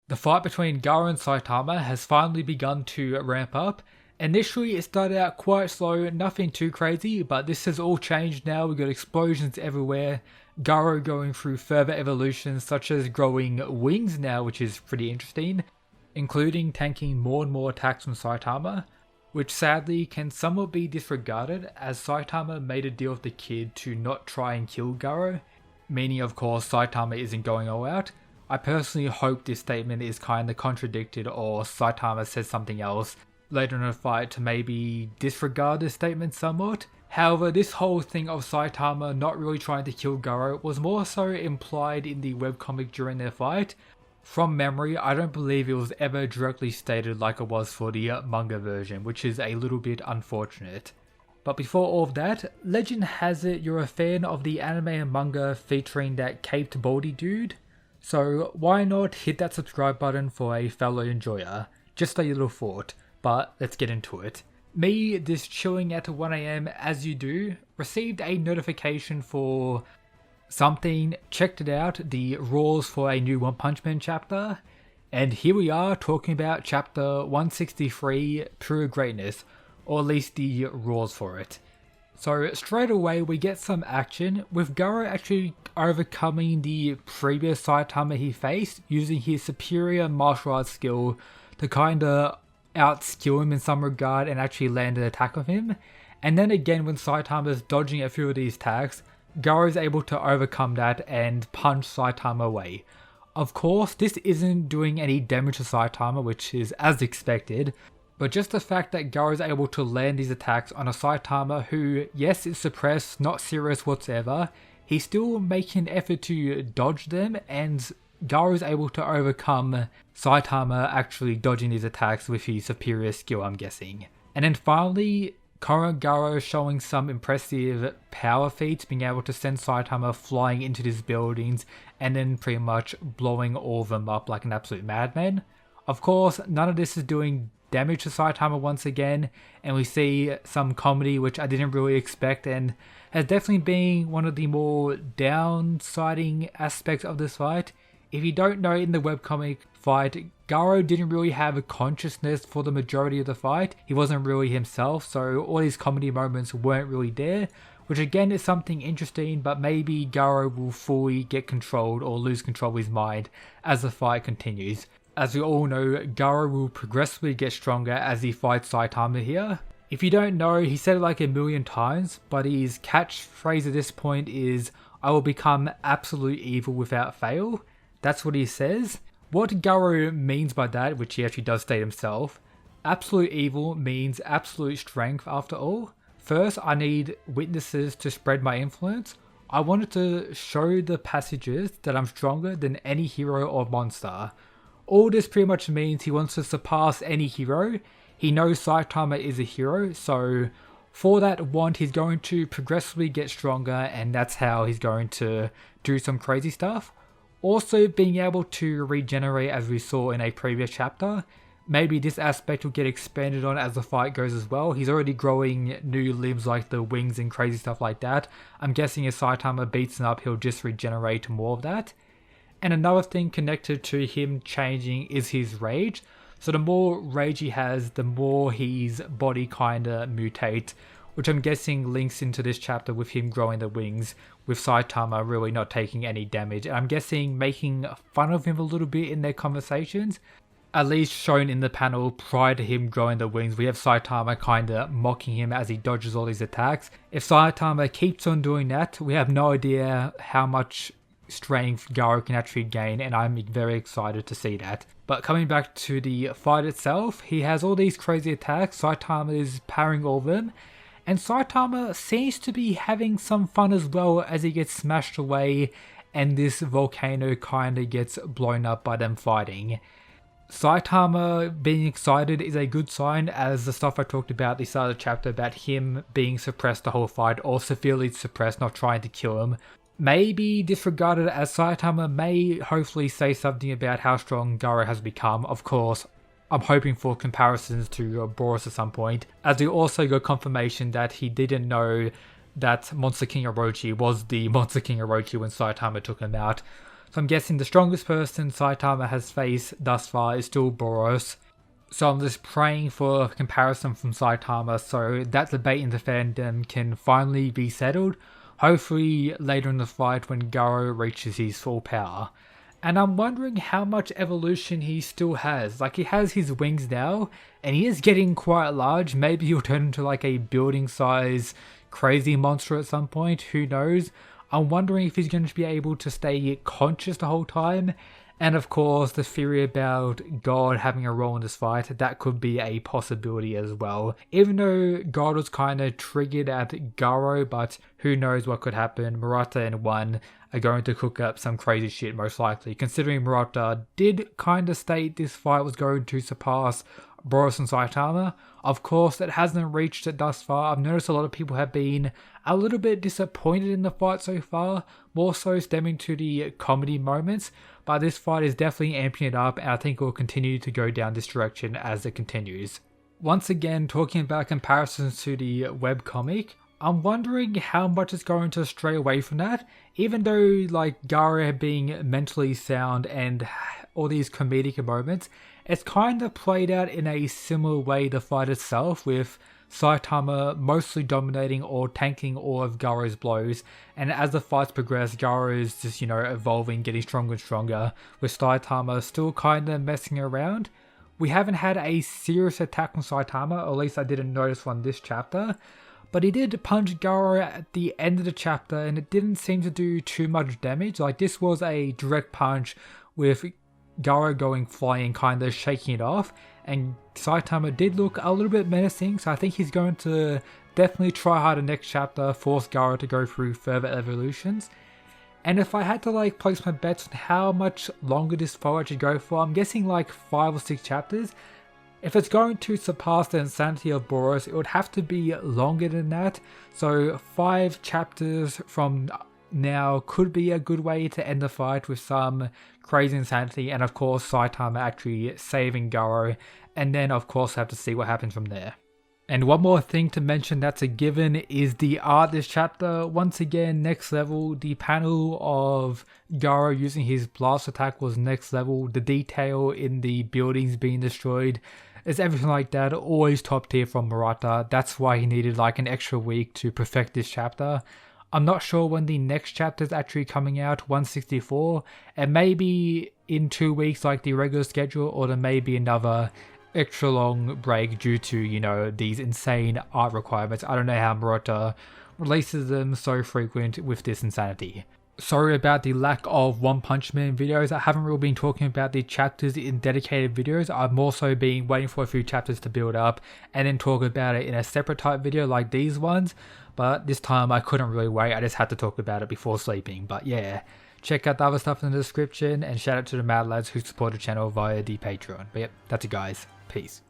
The fight between Garou and Saitama has finally begun to ramp up. Initially it started out quite slow, nothing too crazy, but this has all changed now. We've got explosions everywhere, Garou going through further evolutions such as growing wings now, which is pretty interesting, including tanking more and more attacks from Saitama, which sadly can somewhat be disregarded as Saitama made a deal with the kid to not try and kill Garou, meaning of course Saitama isn't going all out. I personally hope this statement is kinda contradicted or Saitama says something else later in the fight to maybe disregard this statement somewhat. However, this whole thing of Saitama not really trying to kill Garou was more so implied in the webcomic during their fight. From memory, I don't believe it was ever directly stated like it was for the manga version, which is a little bit unfortunate. But before all of that, legend has it you're a fan of the anime and manga featuring that caped baldy dude. So why not hit that subscribe button for a fellow enjoyer? Just a little thought, but let's get into it. Me, this chilling at 1 AM as you do, received a notification for something, checked it out, the rules for a new One Punch Man chapter, and here we are talking about chapter 163, Pure Greatness, or at least the rules for it. So straight away we get some action, with Garou actually overcoming the previous Saitama he faced, using his superior martial arts skill to kinda outskill him in some regard and actually land an attack on him. And then again when Saitama's dodging a few of these attacks, Garou is able to overcome that and punch Saitama away. Of course, this isn't doing any damage to Saitama, which is as expected, but just the fact that Garou is able to land these attacks on a Saitama who, yes, is suppressed, not serious whatsoever, he's still making an effort to dodge them, and Garou is able to overcome Saitama actually dodging these attacks with his superior skill, I'm guessing. And then finally, current Garou showing some impressive power feats, being able to send Saitama flying into these buildings and then pretty much blowing all of them up like an absolute madman. Of course, none of this is doing damage to Saitama once again, and we see some comedy which I didn't really expect and has definitely been one of the more downsiding aspects of this fight. If you don't know, in the webcomic fight, Garou didn't really have a consciousness for the majority of the fight. He wasn't really himself, so all these comedy moments weren't really there, which again is something interesting, but maybe Garou will fully get controlled or lose control of his mind as the fight continues. As we all know, Garou will progressively get stronger as he fights Saitama here. If you don't know, he said it like a million times, but his catchphrase at this point is, "I will become absolute evil without fail." That's what he says. What Garou means by that, which he actually does state himself, absolute evil means absolute strength after all. First, I need witnesses to spread my influence. I wanted to show the passages that I'm stronger than any hero or monster. All this pretty much means he wants to surpass any hero. He knows Saitama is a hero, so for that want he's going to progressively get stronger, and that's how he's going to do some crazy stuff. Also being able to regenerate, as we saw in a previous chapter. Maybe this aspect will get expanded on as the fight goes as well. He's already growing new limbs like the wings and crazy stuff like that. I'm guessing if Saitama beats him up, he'll just regenerate more of that. And another thing connected to him changing is his rage. So the more rage he has, the more his body kinda mutates, which I'm guessing links into this chapter with him growing the wings, with Saitama really not taking any damage. And I'm guessing making fun of him a little bit in their conversations. At least shown in the panel prior to him growing the wings, we have Saitama kinda mocking him as he dodges all these attacks. If Saitama keeps on doing that, we have no idea how much strength Garou can actually gain, and I'm very excited to see that. But coming back to the fight itself, he has all these crazy attacks, Saitama is parrying all of them, and Saitama seems to be having some fun as well as he gets smashed away and this volcano kinda gets blown up by them fighting. Saitama being excited is a good sign, as the stuff I talked about at the start of the chapter about him being suppressed the whole fight, or severely suppressed, not trying to kill him, maybe disregarded, as Saitama may hopefully say something about how strong Garou has become. Of course, I'm hoping for comparisons to Boris at some point, as we also got confirmation that he didn't know that Monster King Orochi was the Monster King Orochi when Saitama took him out. So I'm guessing the strongest person Saitama has faced thus far is still Boros. So I'm just praying for a comparison from Saitama so that debate in the fandom can finally be settled, hopefully later in the fight when Garou reaches his full power. And I'm wondering how much evolution he still has. Like, he has his wings now, and he is getting quite large. Maybe he'll turn into like a building size crazy monster at some point, who knows. I'm wondering if he's going to be able to stay conscious the whole time. And of course, the theory about God having a role in this fight, that could be a possibility as well. Even though God was kind of triggered at Garou, but who knows what could happen. Murata and One are going to cook up some crazy shit most likely, considering Murata did kind of state this fight was going to surpass Boros and Saitama. Of course, it hasn't reached it thus far. I've noticed a lot of people have been a little bit disappointed in the fight so far, more so stemming to the comedy moments, but this fight is definitely amping it up, and I think it will continue to go down this direction as it continues. Once again, talking about comparisons to the webcomic, I'm wondering how much it's going to stray away from that, even though like Garou being mentally sound and all these comedic moments, it's kind of played out in a similar way the fight itself, with Saitama mostly dominating or tanking all of Garou's blows, and as the fights progress, Garou is just, evolving, getting stronger and stronger, with Saitama still kind of messing around. We haven't had a serious attack on Saitama, or at least I didn't notice one this chapter, but he did punch Garou at the end of the chapter, and it didn't seem to do too much damage. Like, this was a direct punch with Garou going flying, kind of shaking it off, and Saitama did look a little bit menacing, so I think he's going to definitely try harder next chapter, force Garou to go through further evolutions. And if I had to place my bets on how much longer this fight should go for, I'm guessing 5 or 6 chapters. If it's going to surpass the insanity of Boros, it would have to be longer than that, so 5 chapters from now could be a good way to end the fight with some crazy insanity, and of course Saitama actually saving Garou, and then of course have to see what happens from there. And one more thing to mention that's a given is the art this chapter. Once again, next level. The panel of Garou using his blast attack was next level. The detail in the buildings being destroyed is everything like that, always top tier from Murata. That's why he needed an extra week to perfect this chapter. I'm not sure when the next chapter is actually coming out, 164. It may be in 2 weeks like the regular schedule, or there may be another extra long break due to, these insane art requirements. I don't know how Murata releases them so frequent with this insanity. Sorry about the lack of One Punch Man videos. I haven't really been talking about the chapters in dedicated videos. I've more so been waiting for a few chapters to build up and then talk about it in a separate type video like these ones. But this time I couldn't really wait. I just had to talk about it before sleeping. But yeah, check out the other stuff in the description, and shout out to the Mad Lads who support the channel via the Patreon. But yep, that's it guys. Peace.